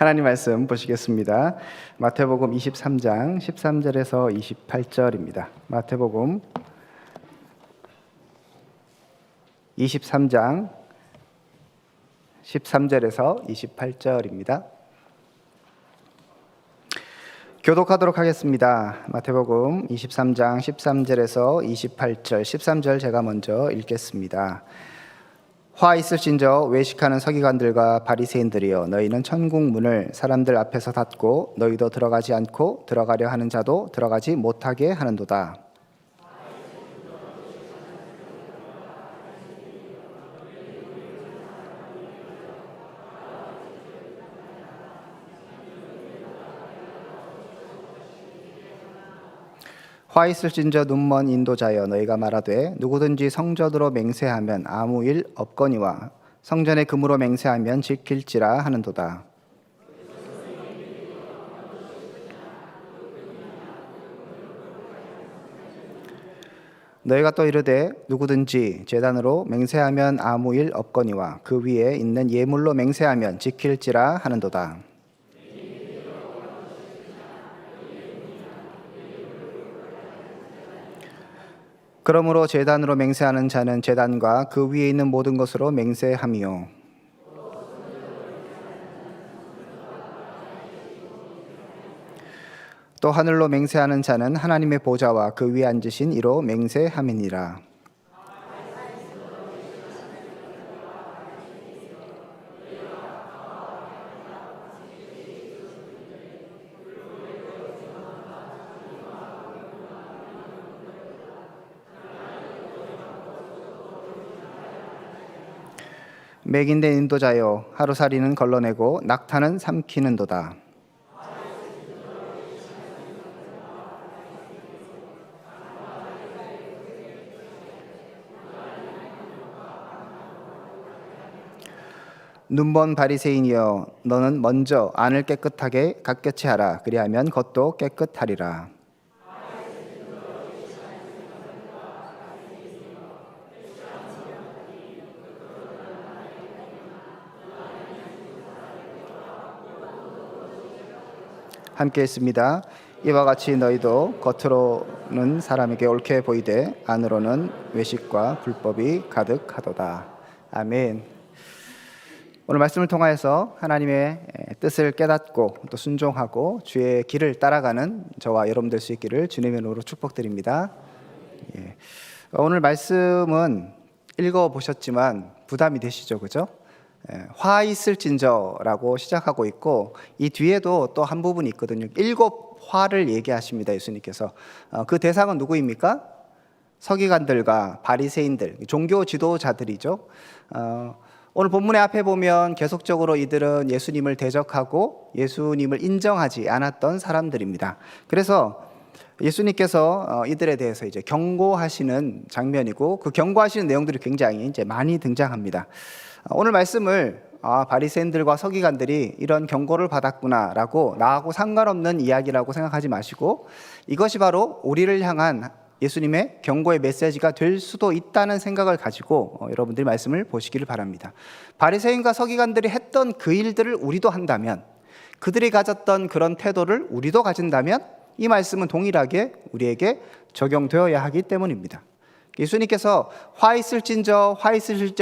하나님 말씀 보시겠습니다. 마태복음 23장 13절에서 28절입니다. 마태복음 23장 13절에서 28절입니다. 교독하도록 하겠습니다. 마태복음 23장 13절에서 28절, 13절 제가 먼저 읽겠습니다. 화 있을진저 외식하는 서기관들과 바리새인들이여, 너희는 천국 문을 사람들 앞에서 닫고 너희도 들어가지 않고 들어가려 하는 자도 들어가지 못하게 하는도다. 화 있을진저 눈먼 인도자여, 너희가 말하되 누구든지 성전으로 맹세하면 아무 일 없거니와 성전의 금으로 맹세하면 지킬지라 하는도다. 너희가 또 이르되 누구든지 제단으로 맹세하면 아무 일 없거니와 그 위에 있는 예물로 맹세하면 지킬지라 하는도다. 그러므로 제단으로 맹세하는 자는 제단과 그 위에 있는 모든 것으로 맹세함이요, 또 하늘로 맹세하는 자는 하나님의 보좌와 그 위에 앉으신 이로 맹세함이니라. 맥인된 인도자여, 하루살이는 걸러내고 낙타는 삼키는도다. 눈먼 바리새인이여, 너는 먼저 안을 깨끗하게 갓겨치 하라. 그리하면 겉도 깨끗하리라. 함께 했습니다. 이와 같이 너희도 겉으로는 사람에게 옳게 보이되 안으로는 외식과 불법이 가득하도다. 아멘. 오늘 말씀을 통하여서 하나님의 뜻을 깨닫고 또 순종하고 주의 길을 따라가는 저와 여러분 될 수 있기를 주님의 이름으로 축복드립니다. 오늘 말씀은 읽어보셨지만 부담이 되시죠, 그죠? 화 있을진저라고 시작하고 있고 이 뒤에도 또 한 부분이 있거든요. 7 화를 얘기하십니다, 예수님께서. 그 대상은 누구입니까? 서기관들과 바리새인들, 종교 지도자들이죠. 오늘 본문의 앞에 보면 계속적으로 이들은 예수님을 대적하고 예수님을 인정하지 않았던 사람들입니다. 그래서 예수님께서 이들에 대해서 이제 경고하시는 장면이고 그 경고하시는 내용들이 굉장히 이제 많이 등장합니다. 오늘 말씀을 바리새인들과 서기관들이 이런 경고를 받았구나라고 나하고 상관없는 이야기라고 생각하지 마시고 이것이 바로 우리를 향한 예수님의 경고의 메시지가 될 수도 있다는 생각을 가지고 여러분들이 말씀을 보시기를 바랍니다. 바리새인과 서기관들이 했던 그 일들을 우리도 한다면, 그들이 가졌던 그런 태도를 우리도 가진다면 이 말씀은 동일하게 우리에게 적용되어야 하기 때문입니다. 예수님께서 화 있을진저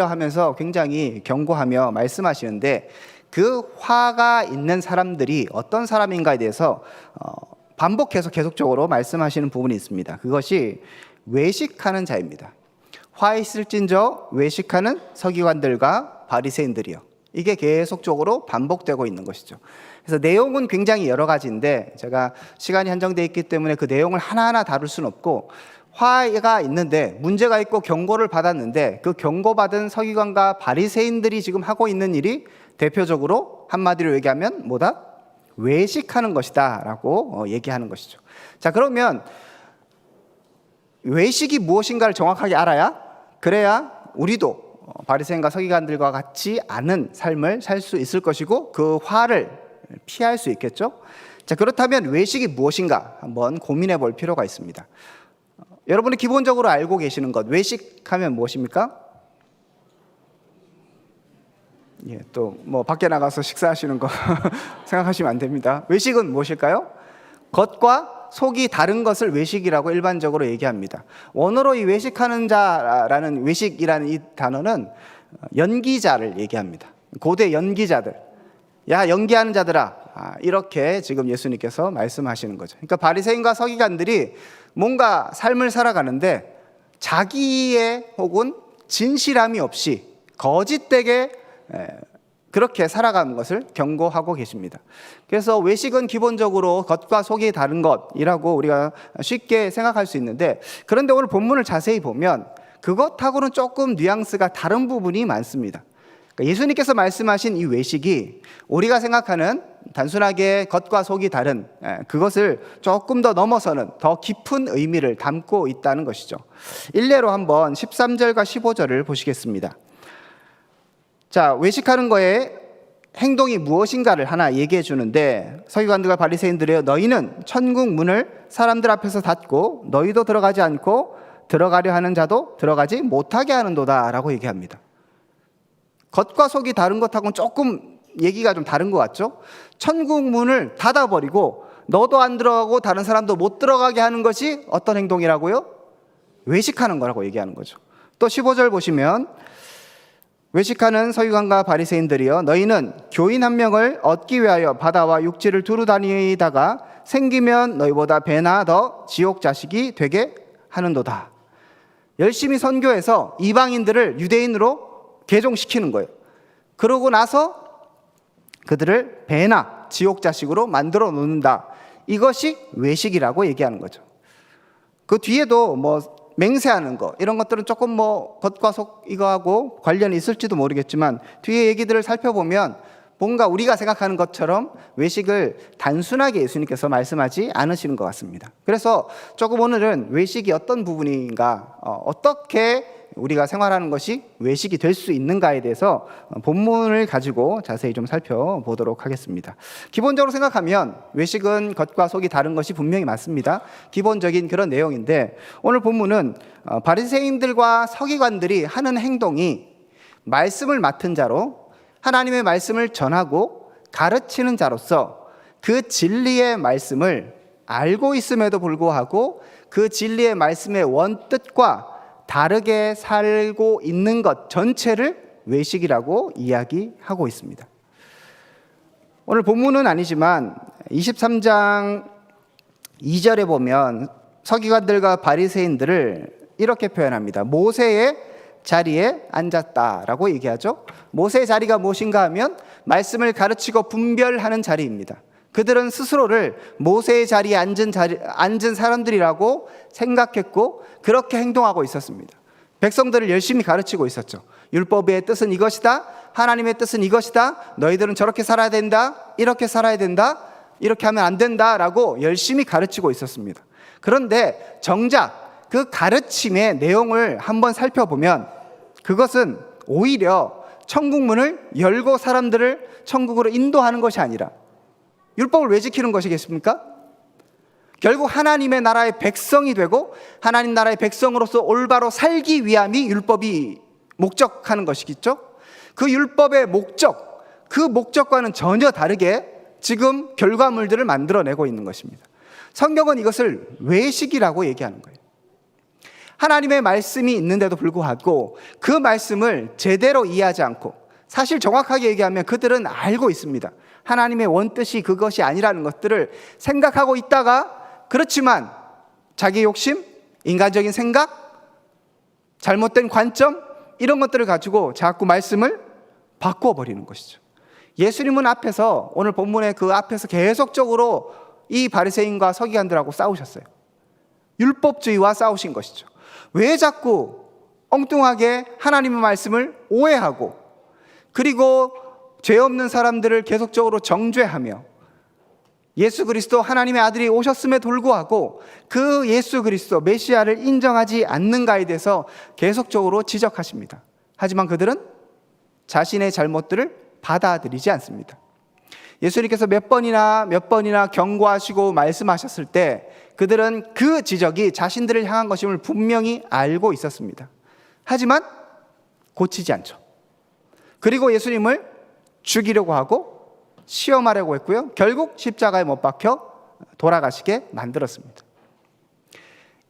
하면서 굉장히 경고하며 말씀하시는데 그 화가 있는 사람들이 어떤 사람인가에 대해서 반복해서 계속적으로 말씀하시는 부분이 있습니다. 그것이 외식하는 자입니다. 화 있을진저 외식하는 서기관들과 바리새인들이요. 이게 계속적으로 반복되고 있는 것이죠. 그래서 내용은 굉장히 여러 가지인데 제가 시간이 한정되어 있기 때문에 그 내용을 하나하나 다룰 수는 없고, 화가 있는데 문제가 있고 경고를 받았는데 그 경고받은 서기관과 바리새인들이 지금 하고 있는 일이 대표적으로 한마디로 얘기하면 뭐다? 외식하는 것이다 라고 얘기하는 것이죠. 자, 그러면 외식이 무엇인가를 정확하게 알아야, 그래야 우리도 바리새인과 서기관들과 같지 않은 삶을 살 수 있을 것이고 그 화를 피할 수 있겠죠. 자, 그렇다면 외식이 무엇인가 한번 고민해 볼 필요가 있습니다. 여러분이 기본적으로 알고 계시는 것, 외식하면 무엇입니까? 예, 또 뭐 밖에 나가서 식사하시는 거 생각하시면 안 됩니다. 외식은 무엇일까요? 겉과 속이 다른 것을 외식이라고 일반적으로 얘기합니다. 원어로 이 외식하는 자라는 외식이라는 이 단어는 연기자를 얘기합니다. 고대 연기자들, 야 연기하는 자들아, 이렇게 지금 예수님께서 말씀하시는 거죠. 그러니까 바리새인과 서기관들이 뭔가 삶을 살아가는데 자기의 혹은 진실함이 없이 거짓되게 그렇게 살아가는 것을 경고하고 계십니다. 그래서 외식은 기본적으로 겉과 속이 다른 것이라고 우리가 쉽게 생각할 수 있는데, 그런데 오늘 본문을 자세히 보면 그것하고는 조금 뉘앙스가 다른 부분이 많습니다. 그러니까 예수님께서 말씀하신 이 외식이 우리가 생각하는 단순하게 겉과 속이 다른 그것을 조금 더 넘어서는 더 깊은 의미를 담고 있다는 것이죠. 일례로 한번 13절과 15절을 보시겠습니다. 자, 외식하는 거에 행동이 무엇인가를 하나 얘기해 주는데, 서기관들과 바리새인들이여 너희는 천국 문을 사람들 앞에서 닫고 너희도 들어가지 않고 들어가려 하는 자도 들어가지 못하게 하는도다 라고 얘기합니다. 겉과 속이 다른 것하고는 조금 얘기가 좀 다른 것 같죠? 천국 문을 닫아버리고 너도 안 들어가고 다른 사람도 못 들어가게 하는 것이 어떤 행동이라고요? 외식하는 거라고 얘기하는 거죠. 또 15절 보시면 외식하는 서기관과 바리새인들이여 너희는 교인 한 명을 얻기 위하여 바다와 육지를 두루 다니다가 생기면 너희보다 배나 더 지옥 자식이 되게 하는도다. 열심히 선교해서 이방인들을 유대인으로 개종시키는 거예요. 그러고 나서 그들을 배나 지옥 자식으로 만들어 놓는다. 이것이 외식이라고 얘기하는 거죠. 그 뒤에도 뭐 맹세하는 거 이런 것들은 조금 뭐 겉과 속 이거하고 관련이 있을지도 모르겠지만 뒤에 얘기들을 살펴보면 뭔가 우리가 생각하는 것처럼 외식을 단순하게 예수님께서 말씀하지 않으시는 것 같습니다. 그래서 조금 오늘은 외식이 어떤 부분인가, 어떻게 우리가 생활하는 것이 외식이 될 수 있는가에 대해서 본문을 가지고 자세히 좀 살펴보도록 하겠습니다. 기본적으로 생각하면 외식은 겉과 속이 다른 것이 분명히 맞습니다. 기본적인 그런 내용인데, 오늘 본문은 바리새인들과 서기관들이 하는 행동이 말씀을 맡은 자로 하나님의 말씀을 전하고 가르치는 자로서 그 진리의 말씀을 알고 있음에도 불구하고 그 진리의 말씀의 원뜻과 다르게 살고 있는 것 전체를 외식이라고 이야기하고 있습니다. 오늘 본문은 아니지만 23장 2절에 보면 서기관들과 바리새인들을 이렇게 표현합니다. 모세의 자리에 앉았다라고 얘기하죠. 모세의 자리가 무엇인가 하면 말씀을 가르치고 분별하는 자리입니다. 그들은 스스로를 모세의 자리에 앉은 사람들이라고 생각했고 그렇게 행동하고 있었습니다. 백성들을 열심히 가르치고 있었죠. 율법의 뜻은 이것이다. 하나님의 뜻은 이것이다. 너희들은 저렇게 살아야 된다. 이렇게 살아야 된다. 이렇게 하면 안 된다라고 열심히 가르치고 있었습니다. 그런데 정작 그 가르침의 내용을 한번 살펴보면 그것은 오히려 천국 문을 열고 사람들을 천국으로 인도하는 것이 아니라 율법을 왜 지키는 것이겠습니까? 결국 하나님의 나라의 백성이 되고 하나님 나라의 백성으로서 올바로 살기 위함이 율법이 목적하는 것이겠죠? 그 율법의 목적, 그 목적과는 전혀 다르게 지금 결과물들을 만들어내고 있는 것입니다. 성경은 이것을 외식이라고 얘기하는 거예요. 하나님의 말씀이 있는데도 불구하고 그 말씀을 제대로 이해하지 않고, 사실 정확하게 얘기하면 그들은 알고 있습니다. 하나님의 원뜻이 그것이 아니라는 것들을 생각하고 있다가, 그렇지만 자기 욕심, 인간적인 생각, 잘못된 관점 이런 것들을 가지고 자꾸 말씀을 바꾸어 버리는 것이죠. 예수님은 앞에서, 오늘 본문의 그 앞에서 계속적으로 이 바리새인과 서기관들하고 싸우셨어요. 율법주의와 싸우신 것이죠. 왜 자꾸 엉뚱하게 하나님의 말씀을 오해하고, 그리고 죄 없는 사람들을 계속적으로 정죄하며 예수 그리스도 하나님의 아들이 오셨음에 불구하고 그 예수 그리스도 메시아를 인정하지 않는가에 대해서 계속적으로 지적하십니다. 하지만 그들은 자신의 잘못들을 받아들이지 않습니다. 예수님께서 몇 번이나 경고하시고 말씀하셨을 때 그들은 그 지적이 자신들을 향한 것임을 분명히 알고 있었습니다. 하지만 고치지 않죠. 그리고 예수님을 죽이려고 하고 시험하려고 했고요. 결국 십자가에 못 박혀 돌아가시게 만들었습니다.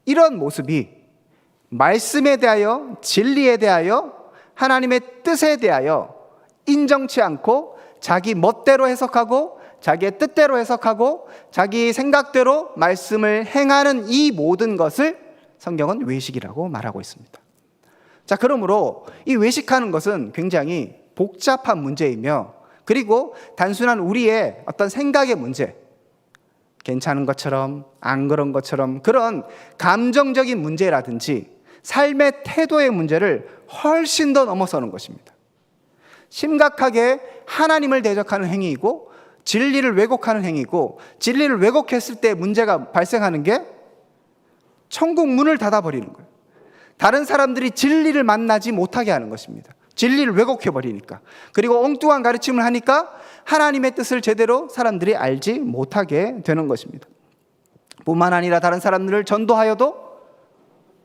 이런 모습이 말씀에 대하여, 진리에 대하여, 하나님의 뜻에 대하여 인정치 않고 자기 멋대로 해석하고 자기의 뜻대로 해석하고 자기 생각대로 말씀을 행하는 이 모든 것을 성경은 외식이라고 말하고 있습니다. 자, 그러므로 이 외식하는 것은 굉장히 복잡한 문제이며, 그리고 단순한 우리의 어떤 생각의 문제, 괜찮은 것처럼 안 그런 것처럼 그런 감정적인 문제라든지 삶의 태도의 문제를 훨씬 더 넘어서는 것입니다. 심각하게 하나님을 대적하는 행위이고 진리를 왜곡하는 행위이고, 진리를 왜곡했을 때 문제가 발생하는 게 천국 문을 닫아버리는 거예요. 다른 사람들이 진리를 만나지 못하게 하는 것입니다. 진리를 왜곡해버리니까. 그리고 엉뚱한 가르침을 하니까 하나님의 뜻을 제대로 사람들이 알지 못하게 되는 것입니다. 뿐만 아니라 다른 사람들을 전도하여도,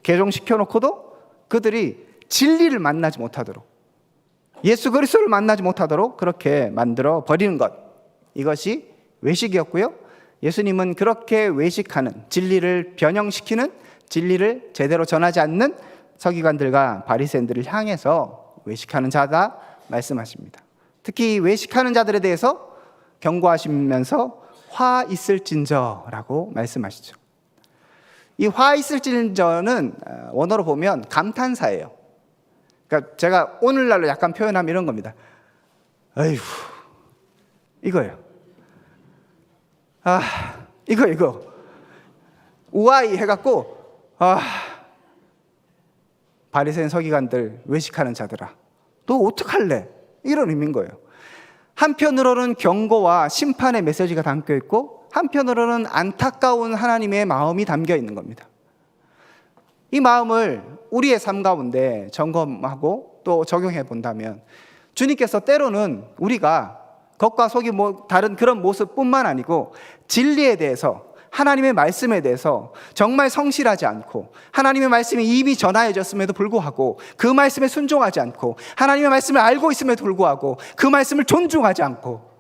개종시켜놓고도 그들이 진리를 만나지 못하도록, 예수 그리스도를 만나지 못하도록 그렇게 만들어 버리는 것, 이것이 외식이었고요. 예수님은 그렇게 외식하는, 진리를 변형시키는, 진리를 제대로 전하지 않는 서기관들과 바리새인들을 향해서 외식하는 자다 말씀하십니다. 특히 외식하는 자들에 대해서 경고하시면서 화 있을진저라고 말씀하시죠. 이 화 있을진저는 원어로 보면 감탄사예요. 그러니까 제가 오늘날로 약간 표현하면 이런 겁니다. 아이고, 이거예요. 이거 우아히 해갖고, 바리새인 서기관들, 외식하는 자들아, 너 어떡할래? 이런 의미인 거예요. 한편으로는 경고와 심판의 메시지가 담겨 있고, 한편으로는 안타까운 하나님의 마음이 담겨 있는 겁니다. 이 마음을 우리의 삶 가운데 점검하고 또 적용해 본다면, 주님께서 때로는 우리가 겉과 속이 다른 그런 모습뿐만 아니고 진리에 대해서, 하나님의 말씀에 대해서 정말 성실하지 않고, 하나님의 말씀이 이미 전하여졌음에도 불구하고 그 말씀에 순종하지 않고, 하나님의 말씀을 알고 있음에도 불구하고 그 말씀을 존중하지 않고,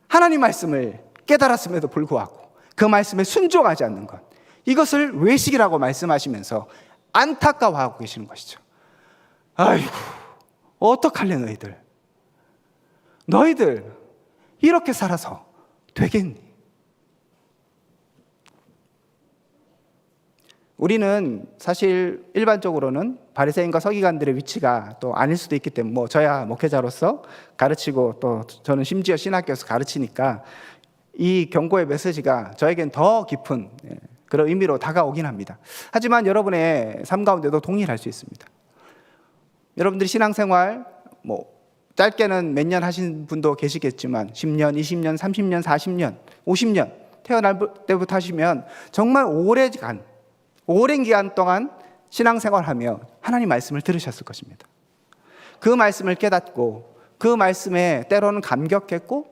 하나님 말씀을 깨달았음에도 불구하고 그 말씀에 순종하지 않는 것, 이것을 외식이라고 말씀하시면서 안타까워하고 계시는 것이죠. 아이고, 어떡할래 너희들 이렇게 살아서 되겠니? 우리는 사실 일반적으로는 바리새인과 서기관들의 위치가 또 아닐 수도 있기 때문에, 저야 목회자로서 가르치고 또 저는 심지어 신학교에서 가르치니까 이 경고의 메시지가 저에겐 더 깊은 그런 의미로 다가오긴 합니다. 하지만 여러분의 삶 가운데도 동일할 수 있습니다. 여러분들이 신앙생활 짧게는 몇 년 하신 분도 계시겠지만 10년, 20년, 30년, 40년, 50년 태어날 때부터 하시면 정말 오랜 기간 동안 신앙생활하며 하나님 말씀을 들으셨을 것입니다. 그 말씀을 깨닫고 그 말씀에 때로는 감격했고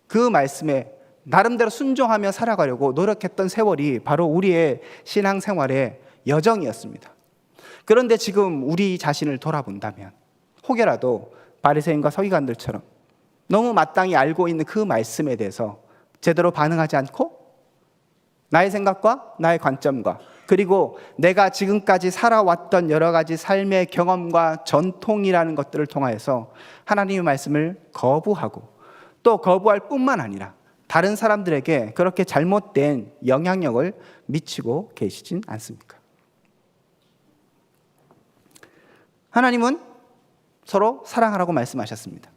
그 말씀에 나름대로 순종하며 살아가려고 노력했던 세월이 바로 우리의 신앙생활의 여정이었습니다. 그런데 지금 우리 자신을 돌아본다면 혹여라도 바리새인과 서기관들처럼 너무 마땅히 알고 있는 그 말씀에 대해서 제대로 반응하지 않고 나의 생각과 나의 관점과 그리고 내가 지금까지 살아왔던 여러 가지 삶의 경험과 전통이라는 것들을 통하여서 하나님의 말씀을 거부하고 또 거부할 뿐만 아니라 다른 사람들에게 그렇게 잘못된 영향력을 미치고 계시진 않습니까? 하나님은 서로 사랑하라고 말씀하셨습니다.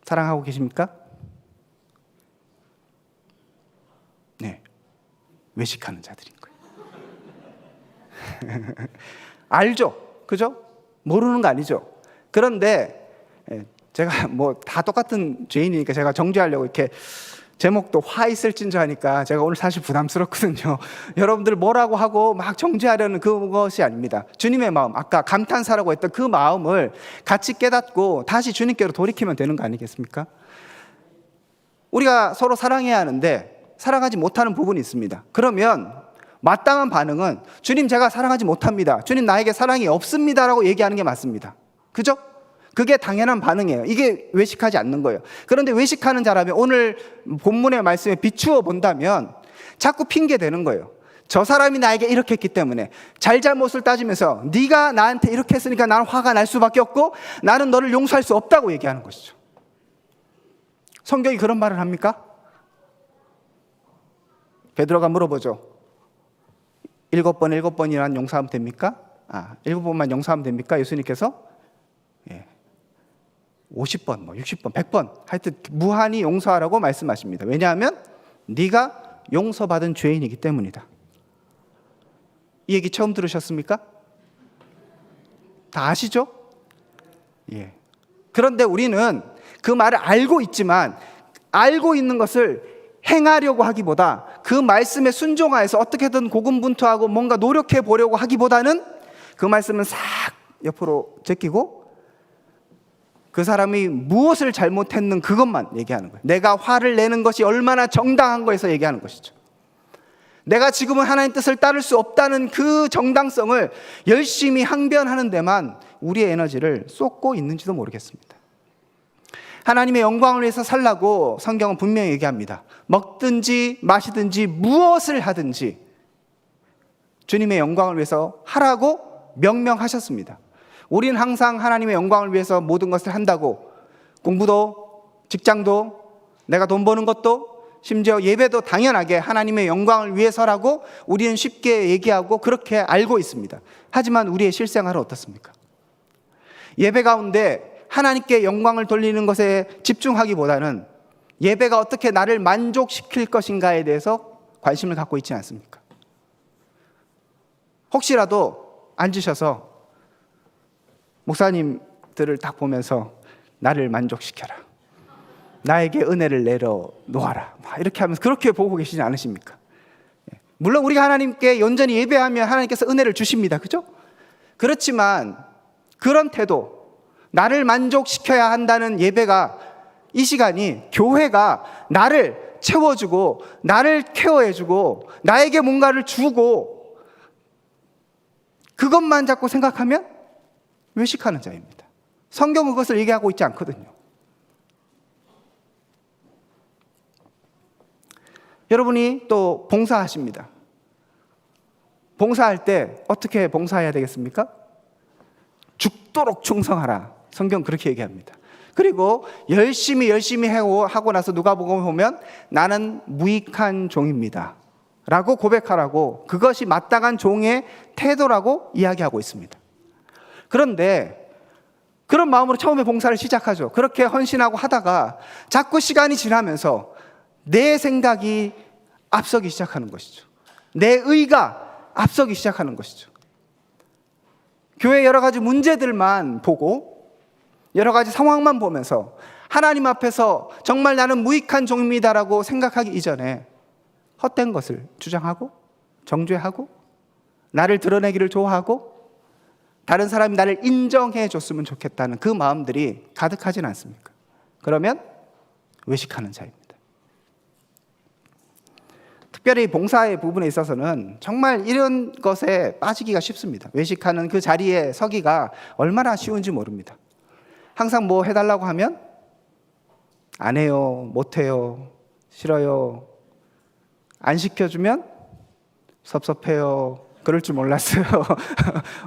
사랑하고 계십니까? 네, 외식하는 자들인 거예요. 알죠? 그죠? 모르는 거 아니죠? 그런데 제가 다 똑같은 죄인이니까 제가 정죄하려고 이렇게 제목도 화 있을진저 하니까 제가 오늘 사실 부담스럽거든요. 여러분들 뭐라고 하고 막 정죄하려는 그것이 아닙니다. 주님의 마음, 아까 감탄사라고 했던 그 마음을 같이 깨닫고 다시 주님께로 돌이키면 되는 거 아니겠습니까? 우리가 서로 사랑해야 하는데 사랑하지 못하는 부분이 있습니다. 그러면 마땅한 반응은 주님 제가 사랑하지 못합니다. 주님 나에게 사랑이 없습니다라고 얘기하는 게 맞습니다. 그죠? 그게 당연한 반응이에요. 이게 외식하지 않는 거예요. 그런데 외식하는 자라면 오늘 본문의 말씀에 비추어 본다면 자꾸 핑계 대는 거예요. 저 사람이 나에게 이렇게 했기 때문에 잘잘못을 따지면서 네가 나한테 이렇게 했으니까 나는 화가 날 수밖에 없고 나는 너를 용서할 수 없다고 얘기하는 것이죠. 성경이 그런 말을 합니까? 베드로가 물어보죠. 7번이란 용서하면 됩니까? 7번만 용서하면 됩니까? 예수님께서 50번, 60번, 100번 하여튼 무한히 용서하라고 말씀하십니다. 왜냐하면 네가 용서받은 죄인이기 때문이다. 이 얘기 처음 들으셨습니까? 다 아시죠? 예. 그런데 우리는 그 말을 알고 있지만 알고 있는 것을 행하려고 하기보다 그 말씀에 순종하여서 어떻게든 고군분투하고 뭔가 노력해 보려고 하기보다는 그 말씀은 싹 옆으로 제끼고 그 사람이 무엇을 잘못했는 그것만 얘기하는 거예요. 내가 화를 내는 것이 얼마나 정당한 거에서 얘기하는 것이죠. 내가 지금은 하나님 뜻을 따를 수 없다는 그 정당성을 열심히 항변하는 데만 우리의 에너지를 쏟고 있는지도 모르겠습니다. 하나님의 영광을 위해서 살라고 성경은 분명히 얘기합니다. 먹든지 마시든지 무엇을 하든지 주님의 영광을 위해서 하라고 명명하셨습니다. 우리는 항상 하나님의 영광을 위해서 모든 것을 한다고 공부도 직장도 내가 돈 버는 것도 심지어 예배도 당연하게 하나님의 영광을 위해서라고 우리는 쉽게 얘기하고 그렇게 알고 있습니다. 하지만 우리의 실생활은 어떻습니까? 예배 가운데 하나님께 영광을 돌리는 것에 집중하기보다는 예배가 어떻게 나를 만족시킬 것인가에 대해서 관심을 갖고 있지 않습니까? 혹시라도 앉으셔서 목사님들을 딱 보면서 나를 만족시켜라, 나에게 은혜를 내려놓아라, 이렇게 하면서 그렇게 보고 계시지 않으십니까? 물론 우리가 하나님께 온전히 예배하면 하나님께서 은혜를 주십니다. 그죠? 그렇지만 그런 태도, 나를 만족시켜야 한다는 예배가, 이 시간이 교회가 나를 채워주고 나를 케어해주고 나에게 뭔가를 주고 그것만 자꾸 생각하면 외식하는 자입니다. 성경은 그것을 얘기하고 있지 않거든요. 여러분이 또 봉사하십니다. 봉사할 때 어떻게 봉사해야 되겠습니까? 죽도록 충성하라. 성경 그렇게 얘기합니다. 그리고 열심히 하고 나서 누가복음 보면 나는 무익한 종입니다 라고 고백하라고, 그것이 마땅한 종의 태도라고 이야기하고 있습니다. 그런데 그런 마음으로 처음에 봉사를 시작하죠. 그렇게 헌신하고 하다가 자꾸 시간이 지나면서 내 생각이 앞서기 시작하는 것이죠. 내 의가 앞서기 시작하는 것이죠. 교회 여러 가지 문제들만 보고 여러 가지 상황만 보면서 하나님 앞에서 정말 나는 무익한 종입니다라고 생각하기 이전에 헛된 것을 주장하고 정죄하고 나를 드러내기를 좋아하고 다른 사람이 나를 인정해 줬으면 좋겠다는 그 마음들이 가득하진 않습니까? 그러면 외식하는 자입니다. 특별히 봉사의 부분에 있어서는 정말 이런 것에 빠지기가 쉽습니다. 외식하는 그 자리에 서기가 얼마나 쉬운지 모릅니다. 항상 뭐 해달라고 하면 안 해요, 못 해요, 싫어요. 안 시켜주면 섭섭해요, 그럴 줄 몰랐어요.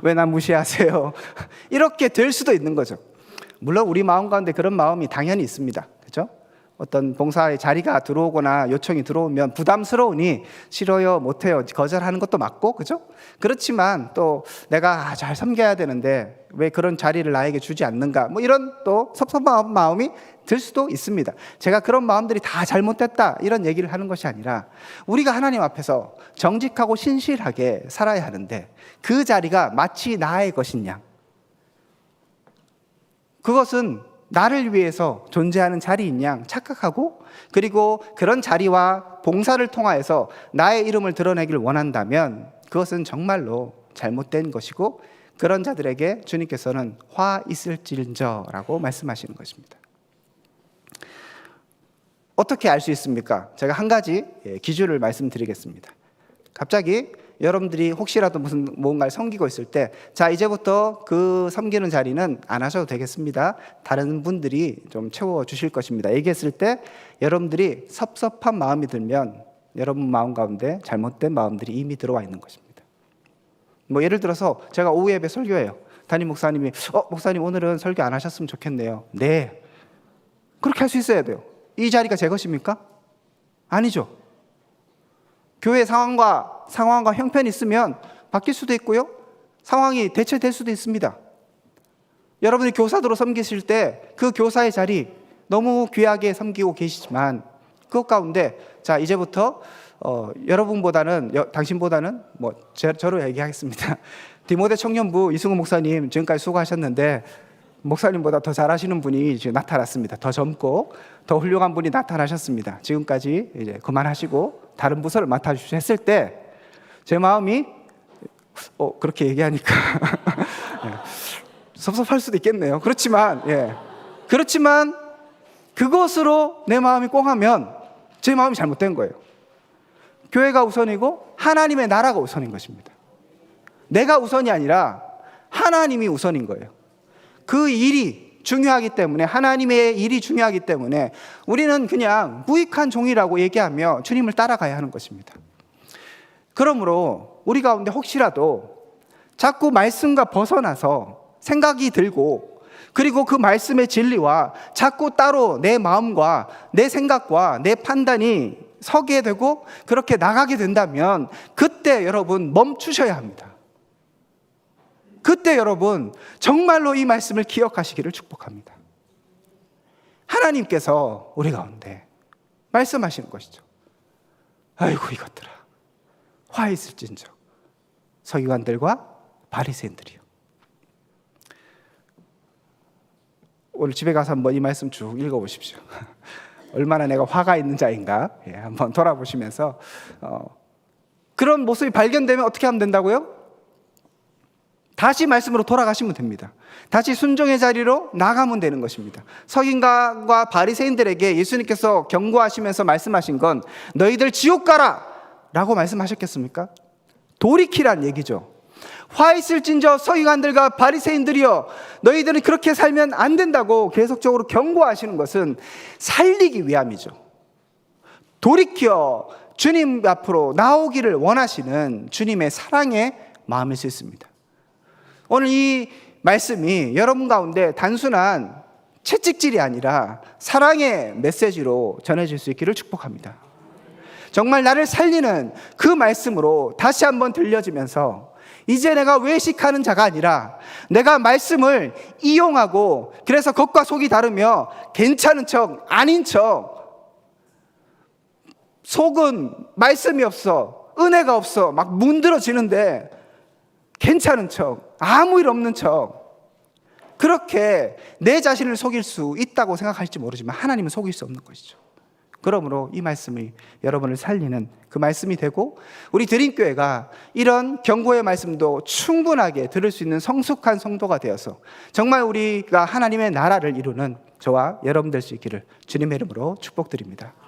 왜 나 무시하세요? 이렇게 될 수도 있는 거죠. 물론 우리 마음 가운데 그런 마음이 당연히 있습니다. 그렇죠? 어떤 봉사의 자리가 들어오거나 요청이 들어오면 부담스러우니 싫어요, 못해요, 거절하는 것도 맞고, 그죠? 그렇지만 또 내가 잘 섬겨야 되는데 왜 그런 자리를 나에게 주지 않는가, 뭐 이런 또 섭섭한 마음이 들 수도 있습니다. 제가 그런 마음들이 다 잘못됐다 이런 얘기를 하는 것이 아니라 우리가 하나님 앞에서 정직하고 신실하게 살아야 하는데 그 자리가 마치 나의 것인 양, 그것은 나를 위해서 존재하는 자리인 양 착각하고, 그리고 그런 자리와 봉사를 통하여서 나의 이름을 드러내기를 원한다면 그것은 정말로 잘못된 것이고 그런 자들에게 주님께서는 화 있을지언저라고 말씀하시는 것입니다. 어떻게 알 수 있습니까? 제가 한 가지 기준을 말씀드리겠습니다. 갑자기 여러분들이 혹시라도 무슨 뭔가를 섬기고 있을 때, 자, 이제부터 그 섬기는 자리는 안 하셔도 되겠습니다. 다른 분들이 좀 채워주실 것입니다. 얘기했을 때 여러분들이 섭섭한 마음이 들면 여러분 마음 가운데 잘못된 마음들이 이미 들어와 있는 것입니다. 뭐 예를 들어서 제가 오후 예배 설교해요. 담임 목사님이 목사님 오늘은 설교 안 하셨으면 좋겠네요. 네, 그렇게 할 수 있어야 돼요. 이 자리가 제 것입니까? 아니죠. 교회 상황과 형편이 있으면 바뀔 수도 있고요, 상황이 대체될 수도 있습니다. 여러분이 교사도로 섬기실 때 그 교사의 자리 너무 귀하게 섬기고 계시지만 그것 가운데 자, 이제부터 여러분보다는 당신보다는 저로 얘기하겠습니다. 디모데 청년부 이승우 목사님 지금까지 수고하셨는데 목사님보다 더 잘하시는 분이 지금 나타났습니다. 더 젊고 더 훌륭한 분이 나타나셨습니다. 지금까지 이제 그만하시고 다른 부서를 맡아주시고 했을 때 제 마음이 그렇게 얘기하니까 섭섭할 수도 있겠네요. 그렇지만 그것으로 내 마음이 꽁하면 제 마음이 잘못된 거예요. 교회가 우선이고 하나님의 나라가 우선인 것입니다. 내가 우선이 아니라 하나님이 우선인 거예요. 그 일이 중요하기 때문에, 하나님의 일이 중요하기 때문에 우리는 그냥 무익한 종이라고 얘기하며 주님을 따라가야 하는 것입니다. 그러므로 우리 가운데 혹시라도 자꾸 말씀과 벗어나서 생각이 들고, 그리고 그 말씀의 진리와 자꾸 따로 내 마음과 내 생각과 내 판단이 서게 되고 그렇게 나가게 된다면 그때 여러분 멈추셔야 합니다. 그때 여러분 정말로 이 말씀을 기억하시기를 축복합니다. 하나님께서 우리 가운데 말씀하시는 것이죠. 아이고 이것들아, 화 있을진저 서기관들과 바리새인들이요. 오늘 집에 가서 한번 이 말씀 쭉 읽어보십시오. 얼마나 내가 화가 있는 자인가 한번 돌아보시면서 그런 모습이 발견되면 어떻게 하면 된다고요? 다시 말씀으로 돌아가시면 됩니다. 다시 순종의 자리로 나가면 되는 것입니다. 서기관과 바리새인들에게 예수님께서 경고하시면서 말씀하신 건 너희들 지옥 가라 라고 말씀하셨겠습니까? 돌이키란 얘기죠. 화 있을진저 서기관들과 바리새인들이여, 너희들은 그렇게 살면 안 된다고 계속적으로 경고하시는 것은 살리기 위함이죠. 돌이켜 주님 앞으로 나오기를 원하시는 주님의 사랑의 마음일 수 있습니다. 오늘 이 말씀이 여러분 가운데 단순한 채찍질이 아니라 사랑의 메시지로 전해질 수 있기를 축복합니다. 정말 나를 살리는 그 말씀으로 다시 한번 들려지면서 이제 내가 외식하는 자가 아니라 내가 말씀을 이용하고, 그래서 겉과 속이 다르며 괜찮은 척 아닌 척, 속은 말씀이 없어, 은혜가 없어, 막 문드러지는데 괜찮은 척, 아무 일 없는 척, 그렇게 내 자신을 속일 수 있다고 생각할지 모르지만 하나님은 속일 수 없는 것이죠. 그러므로 이 말씀이 여러분을 살리는 그 말씀이 되고, 우리 드림교회가 이런 경고의 말씀도 충분하게 들을 수 있는 성숙한 성도가 되어서 정말 우리가 하나님의 나라를 이루는 저와 여러분 될 수 있기를 주님의 이름으로 축복드립니다.